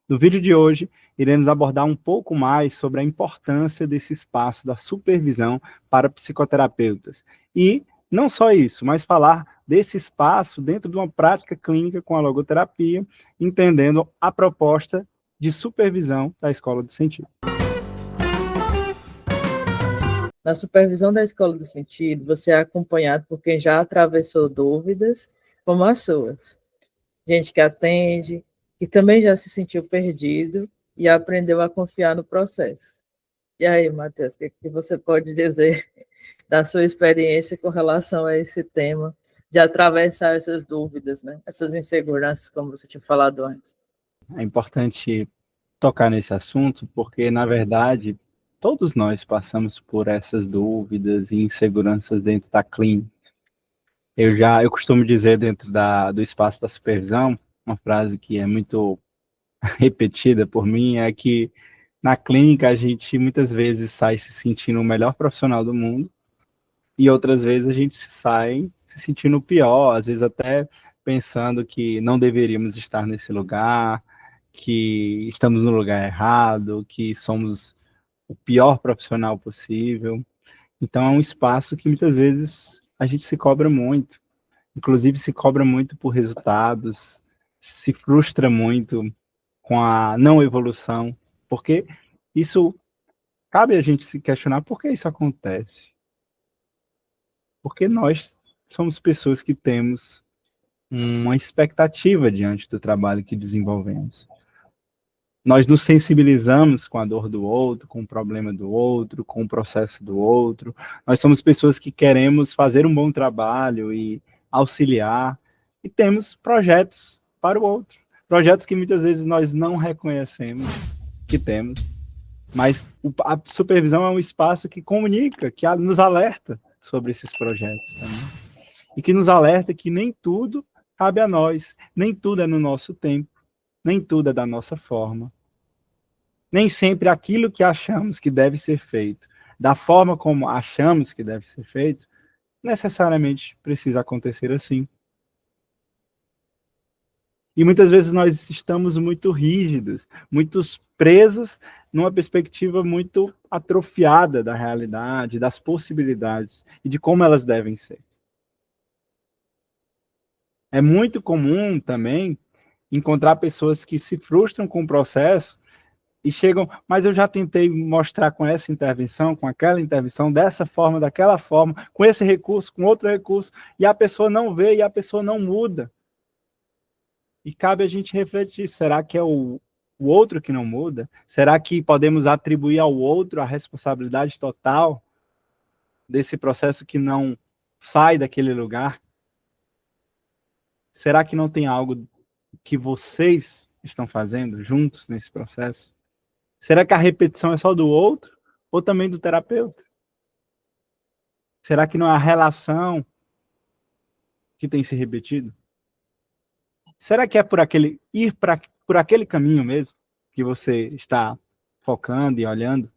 No vídeo de hoje, iremos abordar um pouco mais sobre a importância desse espaço da supervisão para psicoterapeutas. E não só isso, mas falar desse espaço dentro de uma prática clínica com a logoterapia, entendendo a proposta de supervisão da Escola do Sentido. Na supervisão da Escola do Sentido, você é acompanhado por quem já atravessou dúvidas como as suas. Gente que atende, que também já se sentiu perdido e aprendeu a confiar no processo. E aí, Matheus, o que você pode dizer da sua experiência com relação a esse tema, de atravessar essas dúvidas, né? Essas inseguranças, como você tinha falado antes? É importante tocar nesse assunto porque, na verdade, todos nós passamos por essas dúvidas e inseguranças dentro da clínica. Eu costumo dizer dentro do espaço da supervisão, uma frase que é muito repetida por mim, é que na clínica a gente muitas vezes sai se sentindo o melhor profissional do mundo e outras vezes a gente sai se sentindo o pior, às vezes até pensando que não deveríamos estar nesse lugar, que estamos no lugar errado, que somos o pior profissional possível. Então é um espaço que muitas vezes a gente se cobra muito. Inclusive se cobra muito por resultados, se frustra muito com a não evolução, porque isso cabe a gente se questionar por que isso acontece. Porque nós somos pessoas que temos uma expectativa diante do trabalho que desenvolvemos. Nós nos sensibilizamos com a dor do outro, com o problema do outro, com o processo do outro. Nós somos pessoas que queremos fazer um bom trabalho e auxiliar, e temos projetos para o outro. Projetos que muitas vezes nós não reconhecemos que temos, mas a supervisão é um espaço que comunica, que nos alerta sobre esses projetos também. E que nos alerta que nem tudo cabe a nós, nem tudo é no nosso tempo, nem tudo é da nossa forma. Nem sempre aquilo que achamos que deve ser feito, da forma como achamos que deve ser feito, necessariamente precisa acontecer assim. E muitas vezes nós estamos muito rígidos, muito presos numa perspectiva muito atrofiada da realidade, das possibilidades e de como elas devem ser. É muito comum também encontrar pessoas que se frustram com o processo e chegam, mas eu já tentei mostrar com essa intervenção, com aquela intervenção, dessa forma, daquela forma, com esse recurso, com outro recurso, e a pessoa não vê e a pessoa não muda. E cabe a gente refletir, será que é o outro que não muda? Será que podemos atribuir ao outro a responsabilidade total desse processo que não sai daquele lugar? Será que não tem algo que vocês estão fazendo juntos nesse processo? Será que a repetição é só do outro ou também do terapeuta? Será que não é a relação que tem se repetido? Será que é por por aquele caminho mesmo que você está focando e olhando?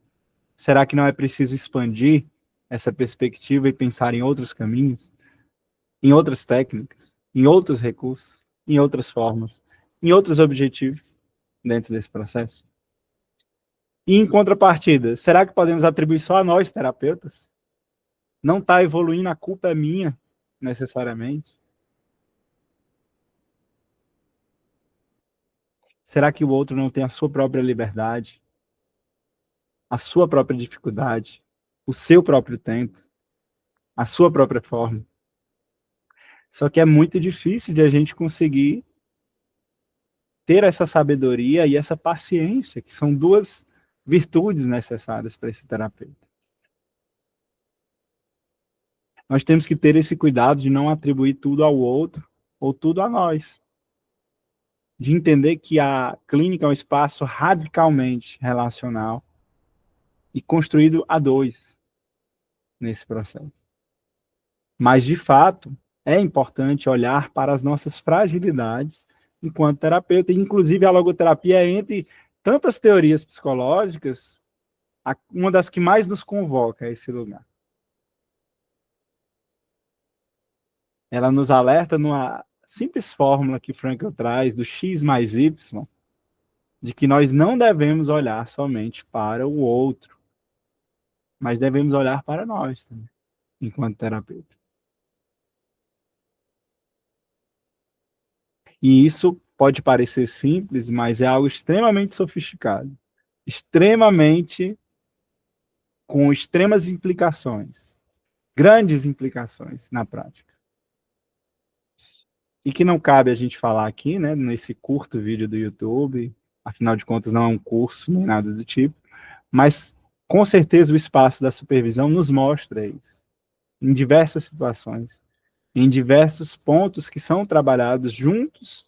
Será que não é preciso expandir essa perspectiva e pensar em outros caminhos, em outras técnicas, em outros recursos, em outras formas, em outros objetivos dentro desse processo? E em contrapartida, será que podemos atribuir só a nós, terapeutas? Não está evoluindo, a culpa é minha, necessariamente? Será que o outro não tem a sua própria liberdade, a sua própria dificuldade, o seu próprio tempo, a sua própria forma? Só que é muito difícil de a gente conseguir ter essa sabedoria e essa paciência, que são duas virtudes necessárias para esse terapeuta. Nós temos que ter esse cuidado de não atribuir tudo ao outro ou tudo a nós. De entender que a clínica é um espaço radicalmente relacional e construído a dois nesse processo. Mas, de fato, é importante olhar para as nossas fragilidades enquanto terapeuta. Inclusive, a logoterapia é, entre tantas teorias psicológicas, uma das que mais nos convoca a esse lugar. Ela nos alerta numa simples fórmula que Frankl traz, do X mais Y, de que nós não devemos olhar somente para o outro, mas devemos olhar para nós também, enquanto terapeuta. E isso pode parecer simples, mas é algo extremamente sofisticado, extremamente com extremas implicações, grandes implicações na prática. E que não cabe a gente falar aqui, né, nesse curto vídeo do YouTube, afinal de contas não é um curso nem nada do tipo, mas com certeza o espaço da supervisão nos mostra isso, em diversas situações, em diversos pontos que são trabalhados juntos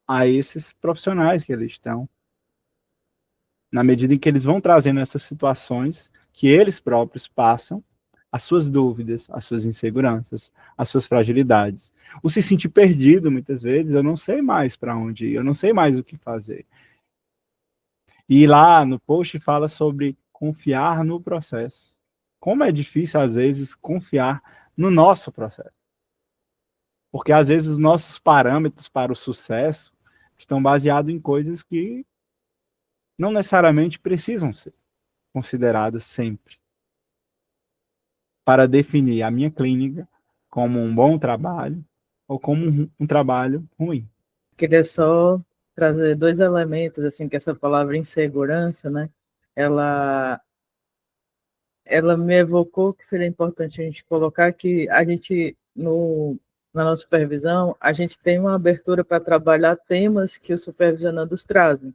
a esses profissionais que eles estão, na medida em que eles vão trazendo essas situações que eles próprios passam, as suas dúvidas, as suas inseguranças, as suas fragilidades. O se sentir perdido, muitas vezes, eu não sei mais para onde ir, eu não sei mais o que fazer. E lá no post fala sobre confiar no processo. Como é difícil, às vezes, confiar no nosso processo. Porque, às vezes, os nossos parâmetros para o sucesso estão baseados em coisas que não necessariamente precisam ser consideradas sempre para definir a minha clínica como um bom trabalho ou como um trabalho ruim. Queria só trazer dois elementos, assim, que essa palavra insegurança, né, ela me evocou que seria importante a gente colocar que a gente, na nossa supervisão, a gente tem uma abertura para trabalhar temas que os supervisionandos trazem.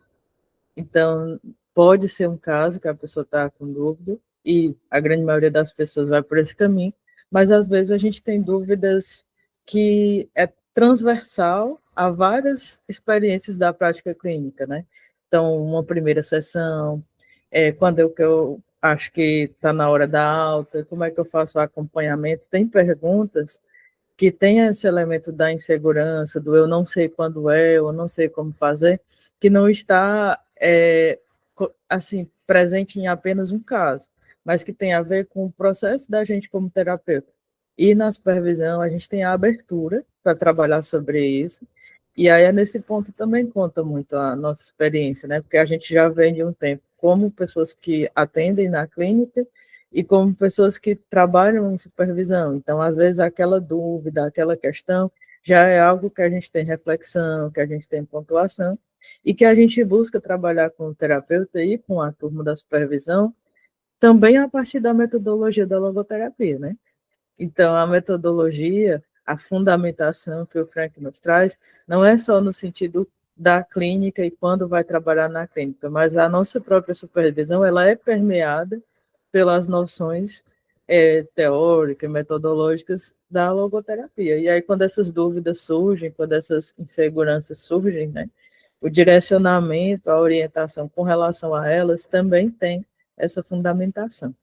Então, pode ser um caso que a pessoa está com dúvida, e a grande maioria das pessoas vai por esse caminho, mas às vezes a gente tem dúvidas que é transversal a várias experiências da prática clínica, né? Então, uma primeira sessão, quando eu acho que está na hora da alta, como é que eu faço o acompanhamento? Tem perguntas que tem esse elemento da insegurança, do eu não sei quando eu não sei como fazer, que não está assim presente em apenas um caso, mas que tem a ver com o processo da gente como terapeuta. E na supervisão a gente tem a abertura para trabalhar sobre isso, e aí é nesse ponto também conta muito a nossa experiência, né? Porque a gente já vem de um tempo como pessoas que atendem na clínica e como pessoas que trabalham em supervisão. Então, às vezes, aquela dúvida, aquela questão, já é algo que a gente tem reflexão, que a gente tem pontuação, e que a gente busca trabalhar com o terapeuta e com a turma da supervisão, também a partir da metodologia da logoterapia, né? Então, a metodologia, a fundamentação que o Frank nos traz, não é só no sentido da clínica e quando vai trabalhar na clínica, mas a nossa própria supervisão, ela é permeada pelas noções teóricas e metodológicas da logoterapia. E aí, quando essas dúvidas surgem, quando essas inseguranças surgem, né, o direcionamento, a orientação com relação a elas também tem essa fundamentação.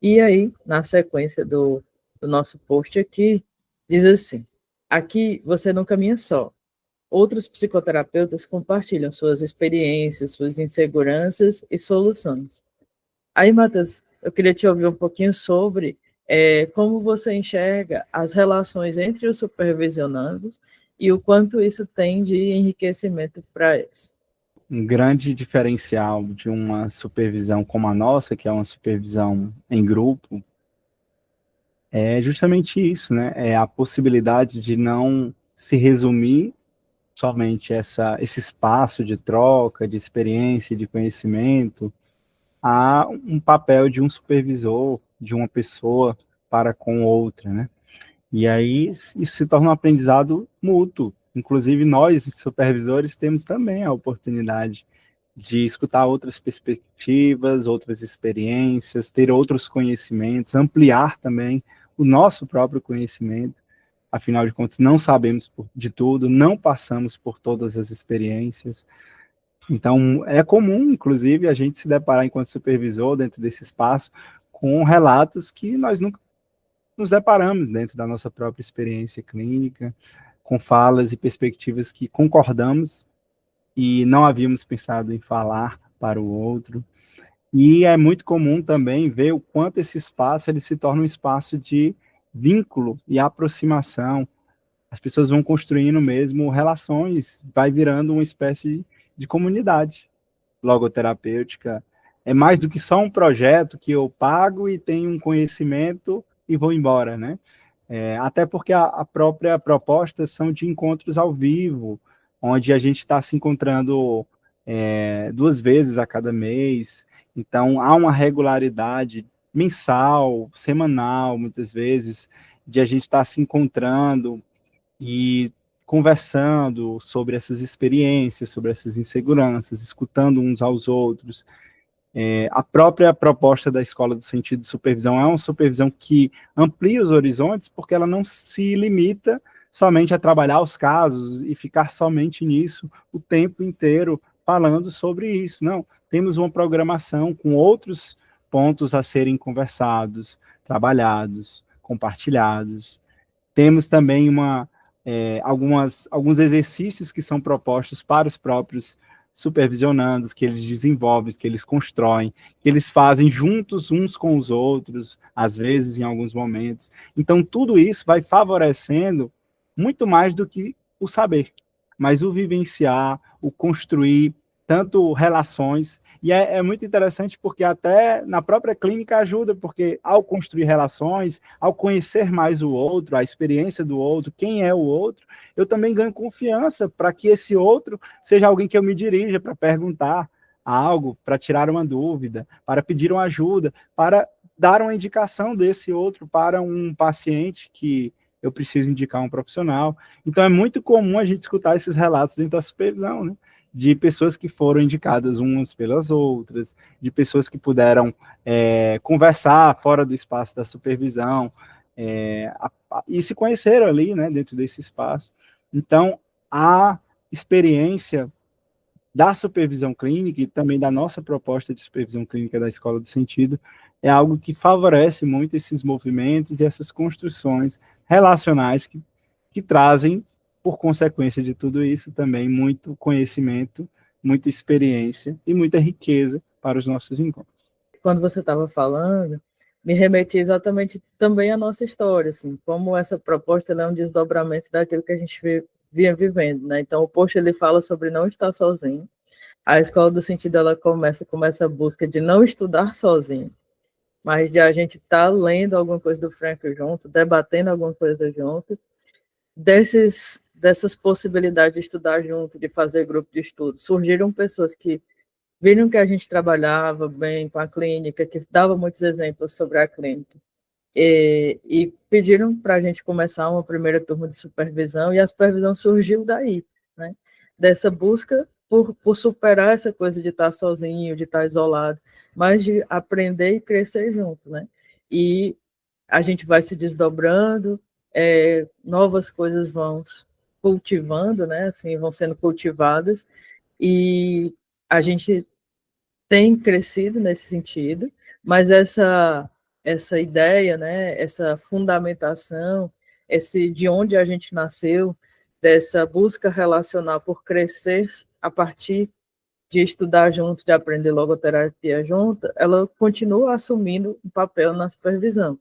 E aí, na sequência do nosso post aqui, diz assim: aqui você não caminha só. Outros psicoterapeutas compartilham suas experiências, suas inseguranças e soluções. Aí, Matheus, eu queria te ouvir um pouquinho sobre como você enxerga as relações entre os supervisionandos e o quanto isso tem de enriquecimento para eles. Um grande diferencial de uma supervisão como a nossa, que é uma supervisão em grupo, é justamente isso, né? É a possibilidade de não se resumir somente esse espaço de troca, de experiência, de conhecimento, a um papel de um supervisor, de uma pessoa para com outra, né? E aí isso se torna um aprendizado mútuo. Inclusive nós, supervisores, temos também a oportunidade de escutar outras perspectivas, outras experiências, ter outros conhecimentos, ampliar também o nosso próprio conhecimento. Afinal de contas, não sabemos de tudo, não passamos por todas as experiências. Então, é comum, inclusive, a gente se deparar enquanto supervisor, dentro desse espaço, com relatos que nós nunca nos deparamos dentro da nossa própria experiência clínica, com falas e perspectivas que concordamos e não havíamos pensado em falar para o outro. E é muito comum também ver o quanto esse espaço ele se torna um espaço de vínculo e aproximação. As pessoas vão construindo mesmo relações, vai virando uma espécie de comunidade logoterapêutica. É mais do que só um projeto que eu pago e tenho um conhecimento e vou embora, né? Até porque a própria proposta são de encontros ao vivo, onde a gente está se encontrando 2 vezes a cada mês, então há uma regularidade mensal, semanal, muitas vezes, de a gente estar se encontrando e conversando sobre essas experiências, sobre essas inseguranças, escutando uns aos outros. A própria proposta da Escola do Sentido de Supervisão é uma supervisão que amplia os horizontes, porque ela não se limita somente a trabalhar os casos e ficar somente nisso o tempo inteiro falando sobre isso. Não, temos uma programação com outros pontos a serem conversados, trabalhados, compartilhados. Temos também alguns exercícios que são propostos para os próprios supervisionandos, que eles desenvolvem, que eles constroem, que eles fazem juntos uns com os outros, às vezes em alguns momentos. Então, tudo isso vai favorecendo muito mais do que o saber, mas o vivenciar, o construir, tanto relações, e é muito interessante porque até na própria clínica ajuda, porque ao construir relações, ao conhecer mais o outro, a experiência do outro, quem é o outro, eu também ganho confiança para que esse outro seja alguém que eu me dirija para perguntar algo, para tirar uma dúvida, para pedir uma ajuda, para dar uma indicação desse outro para um paciente que eu preciso indicar um profissional. Então é muito comum a gente escutar esses relatos dentro da supervisão, né? De pessoas que foram indicadas umas pelas outras, de pessoas que puderam conversar fora do espaço da supervisão, e se conheceram ali, né, dentro desse espaço. Então, a experiência da supervisão clínica e também da nossa proposta de supervisão clínica da Escola do Sentido é algo que favorece muito esses movimentos e essas construções relacionais que trazem, por consequência de tudo isso, também muito conhecimento, muita experiência e muita riqueza para os nossos encontros. Quando você estava falando, me remeti exatamente também à nossa história, assim, como essa proposta é um desdobramento daquilo que a gente vinha vivendo, né? Então, o post ele fala sobre não estar sozinho. A Escola do Sentido ela começa com essa busca de não estudar sozinho, mas de a gente estar lendo alguma coisa do Frank junto, debatendo alguma coisa junto, dessas possibilidades de estudar junto, de fazer grupo de estudo. Surgiram pessoas que viram que a gente trabalhava bem com a clínica, que dava muitos exemplos sobre a clínica, e pediram para a gente começar uma primeira turma de supervisão, e a supervisão surgiu daí, né? Dessa busca por superar essa coisa de estar sozinho, de estar isolado, mas de aprender e crescer junto, né? E a gente vai se desdobrando, novas coisas vão cultivando, né? Assim, vão sendo cultivadas, e a gente tem crescido nesse sentido, mas essa ideia, né, essa fundamentação, esse de onde a gente nasceu, dessa busca relacional por crescer a partir de estudar junto, de aprender logoterapia junto, ela continua assumindo um papel na supervisão.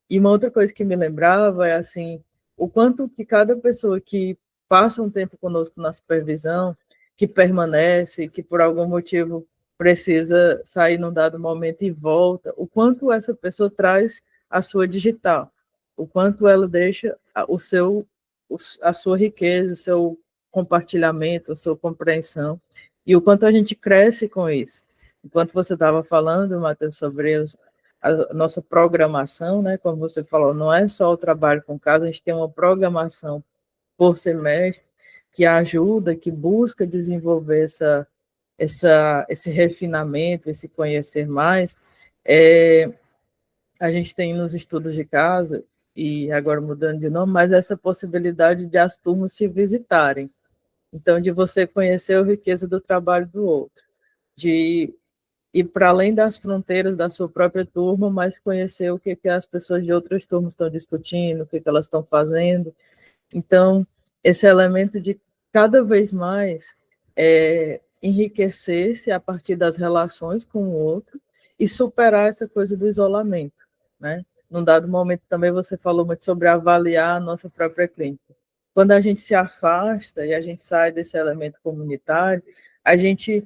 E uma outra coisa que me lembrava é assim, o quanto que cada pessoa que passa um tempo conosco na supervisão, que permanece, que por algum motivo precisa sair num dado momento e volta, o quanto essa pessoa traz a sua digital, o quanto ela deixa a sua riqueza, o seu compartilhamento, a sua compreensão, e o quanto a gente cresce com isso. Enquanto você estava falando, Matheus, sobre a nossa programação, né? Como você falou, não é só o trabalho com casa, a gente tem uma programação por semestre que ajuda, que busca desenvolver esse refinamento, esse conhecer mais. A gente tem nos estudos de casa, e agora mudando de nome, mas essa possibilidade de as turmas se visitarem. Então, de você conhecer a riqueza do trabalho do outro, de ir para além das fronteiras da sua própria turma, mas conhecer o que as pessoas de outras turmas estão discutindo, o que elas estão fazendo. Então, esse elemento de cada vez mais enriquecer-se a partir das relações com o outro e superar essa coisa do isolamento, né? Num dado momento também você falou muito sobre avaliar a nossa própria clínica. Quando a gente se afasta e a gente sai desse elemento comunitário, a gente,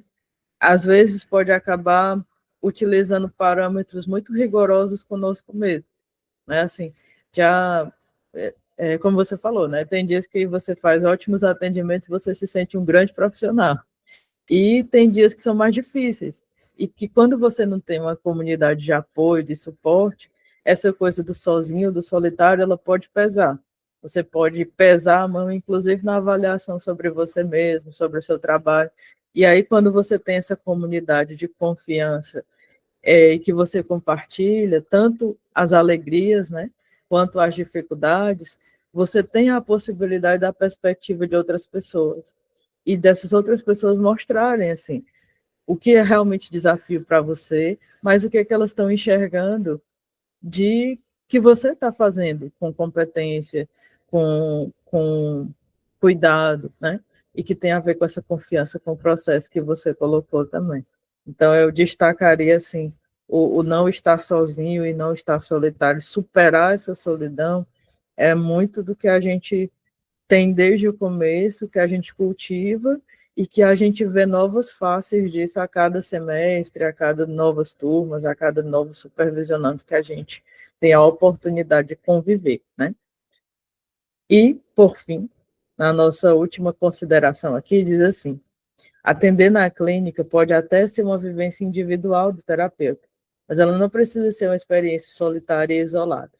às vezes, pode acabar utilizando parâmetros muito rigorosos conosco mesmo, né? Assim, já, como você falou, né? Tem dias que você faz ótimos atendimentos e você se sente um grande profissional. E tem dias que são mais difíceis. E que quando você não tem uma comunidade de apoio, de suporte, essa coisa do sozinho, do solitário, ela pode pesar. Você pode pesar a mão, inclusive, na avaliação sobre você mesmo, sobre o seu trabalho. E aí, quando você tem essa comunidade de confiança, que você compartilha, tanto as alegrias, né, quanto as dificuldades, você tem a possibilidade da perspectiva de outras pessoas. E dessas outras pessoas mostrarem, assim, o que é realmente desafio para você, mas o que é que elas estão enxergando de que você está fazendo com competência, com cuidado, né? E que tem a ver com essa confiança com o processo que você colocou também. Então, eu destacaria, assim, o não estar sozinho e não estar solitário, superar essa solidão é muito do que a gente tem desde o começo, que a gente cultiva e que a gente vê novas faces disso a cada semestre, a cada novas turmas, a cada novos supervisionantes que a gente tem a oportunidade de conviver, né? E, por fim, na nossa última consideração aqui, diz assim: atender na clínica pode até ser uma vivência individual do terapeuta, mas ela não precisa ser uma experiência solitária e isolada.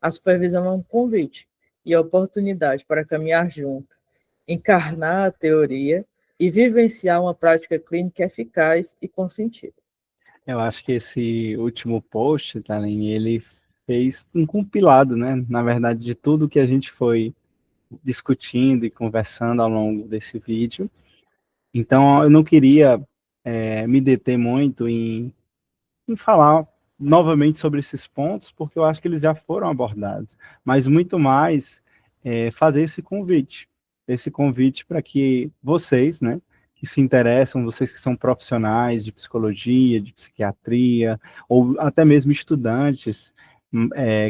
A supervisão é um convite e oportunidade para caminhar junto, encarnar a teoria e vivenciar uma prática clínica eficaz e com sentido. Eu acho que esse último post, Talen, ele fez um compilado, né? Na verdade, de tudo que a gente foi discutindo e conversando ao longo desse vídeo. Então, eu não queria me deter muito em falar novamente sobre esses pontos, porque eu acho que eles já foram abordados, mas muito mais fazer esse convite para que vocês, né, que se interessam, vocês que são profissionais de psicologia, de psiquiatria, ou até mesmo estudantes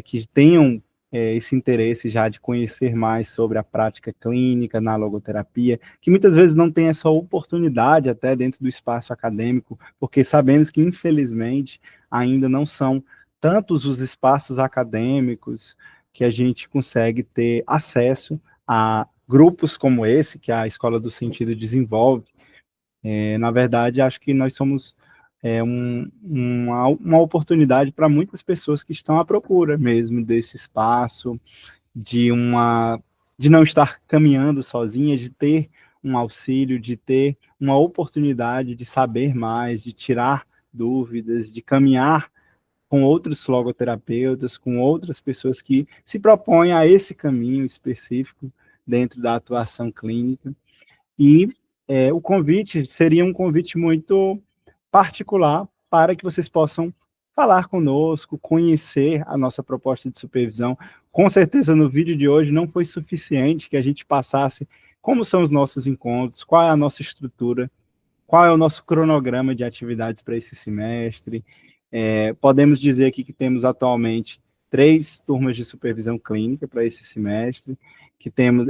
que tenham esse interesse já de conhecer mais sobre a prática clínica na logoterapia, que muitas vezes não tem essa oportunidade até dentro do espaço acadêmico, porque sabemos que, infelizmente, ainda não são tantos os espaços acadêmicos que a gente consegue ter acesso a grupos como esse, que a Escola do Sentido desenvolve. Na verdade, acho que nós somos uma oportunidade para muitas pessoas que estão à procura mesmo desse espaço, de não estar caminhando sozinha, de ter um auxílio, de ter uma oportunidade de saber mais, de tirar dúvidas, de caminhar com outros logoterapeutas, com outras pessoas que se propõem a esse caminho específico dentro da atuação clínica. E o convite seria um convite muito particular para que vocês possam falar conosco, conhecer a nossa proposta de supervisão. Com certeza, no vídeo de hoje não foi suficiente que a gente passasse como são os nossos encontros, qual é a nossa estrutura, qual é o nosso cronograma de atividades para esse semestre. Podemos dizer aqui que temos atualmente 3 turmas de supervisão clínica para esse semestre,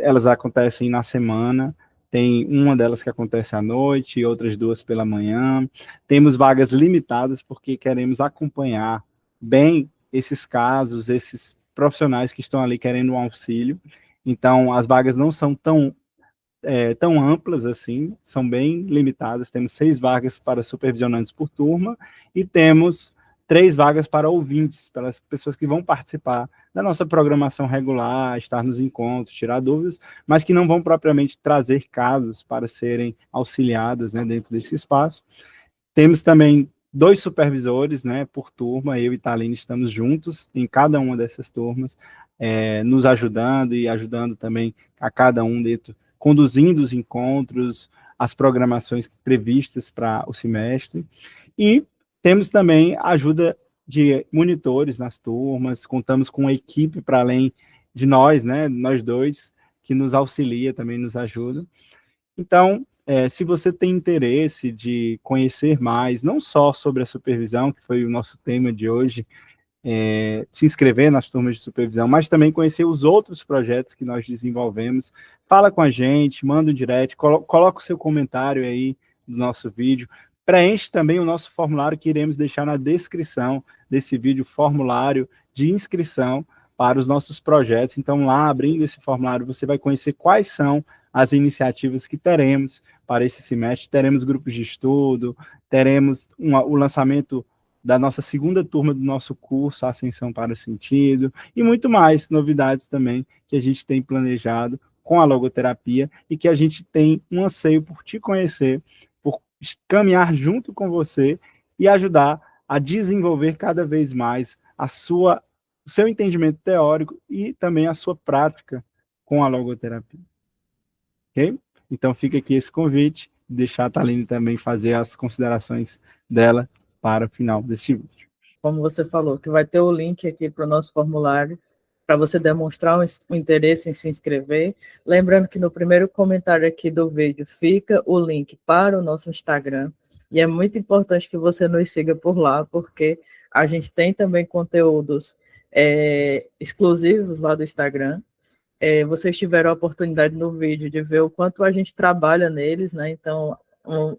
elas acontecem na semana. Tem uma delas que acontece à noite e outras 2 pela manhã. Temos vagas limitadas porque queremos acompanhar bem esses casos, esses profissionais que estão ali querendo um auxílio. Então, as vagas não são tão amplas assim, são bem limitadas. Temos 6 vagas para supervisionantes por turma e temos 3 vagas para ouvintes, para as pessoas que vão participar da nossa programação regular, estar nos encontros, tirar dúvidas, mas que não vão propriamente trazer casos para serem auxiliadas, né, dentro desse espaço. Temos também 2 supervisores, né, por turma. Eu e Thaline estamos juntos em cada uma dessas turmas, nos ajudando e ajudando também a cada um dentro, conduzindo os encontros, as programações previstas para o semestre. E temos também a ajuda de monitores nas turmas, contamos com uma equipe para além de nós, né, nós dois, que nos auxilia, também nos ajuda. Então, se você tem interesse de conhecer mais, não só sobre a supervisão, que foi o nosso tema de hoje, se inscrever nas turmas de supervisão, mas também conhecer os outros projetos que nós desenvolvemos, fala com a gente, manda um direct, coloca o seu comentário aí do nosso vídeo. Preenche também o nosso formulário que iremos deixar na descrição desse vídeo, formulário de inscrição para os nossos projetos. Então, lá, abrindo esse formulário, você vai conhecer quais são as iniciativas que teremos para esse semestre. Teremos grupos de estudo, teremos o lançamento da nossa segunda turma do nosso curso, Ascensão para o Sentido, e muito mais novidades também que a gente tem planejado com a logoterapia e que a gente tem um anseio por te conhecer, por caminhar junto com você e ajudar a desenvolver cada vez mais o seu entendimento teórico e também a sua prática com a logoterapia. Ok? Então fica aqui esse convite, deixar a Thaline também fazer as considerações dela para o final deste vídeo. Como você falou, que vai ter o link aqui para o nosso formulário, para você demonstrar o interesse em se inscrever. Lembrando que no primeiro comentário aqui do vídeo fica o link para o nosso Instagram, e é muito importante que você nos siga por lá, porque a gente tem também conteúdos exclusivos lá do Instagram. Vocês tiveram a oportunidade no vídeo de ver o quanto a gente trabalha neles, né? Então,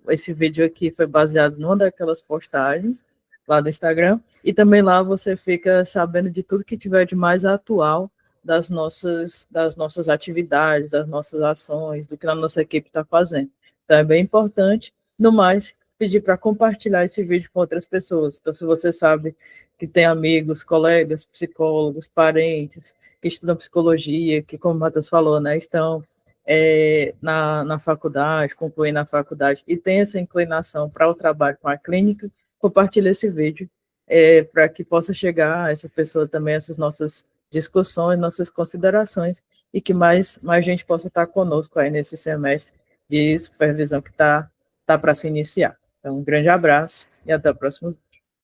esse vídeo aqui foi baseado numa daquelas postagens lá do Instagram, e também lá você fica sabendo de tudo que tiver de mais atual das nossas atividades, das nossas ações, do que a nossa equipe está fazendo. Então, é bem importante. No mais, pedir para compartilhar esse vídeo com outras pessoas. Então, se você sabe que tem amigos, colegas, psicólogos, parentes que estudam psicologia, que, como o Matheus falou, né, estão na faculdade, concluindo a faculdade, e tem essa inclinação para o trabalho com a clínica, compartilhe esse vídeo para que possa chegar a essa pessoa também, essas nossas discussões, nossas considerações, e que mais gente possa estar conosco aí nesse semestre de supervisão que está para se iniciar. Então, um grande abraço e até o próximo vídeo.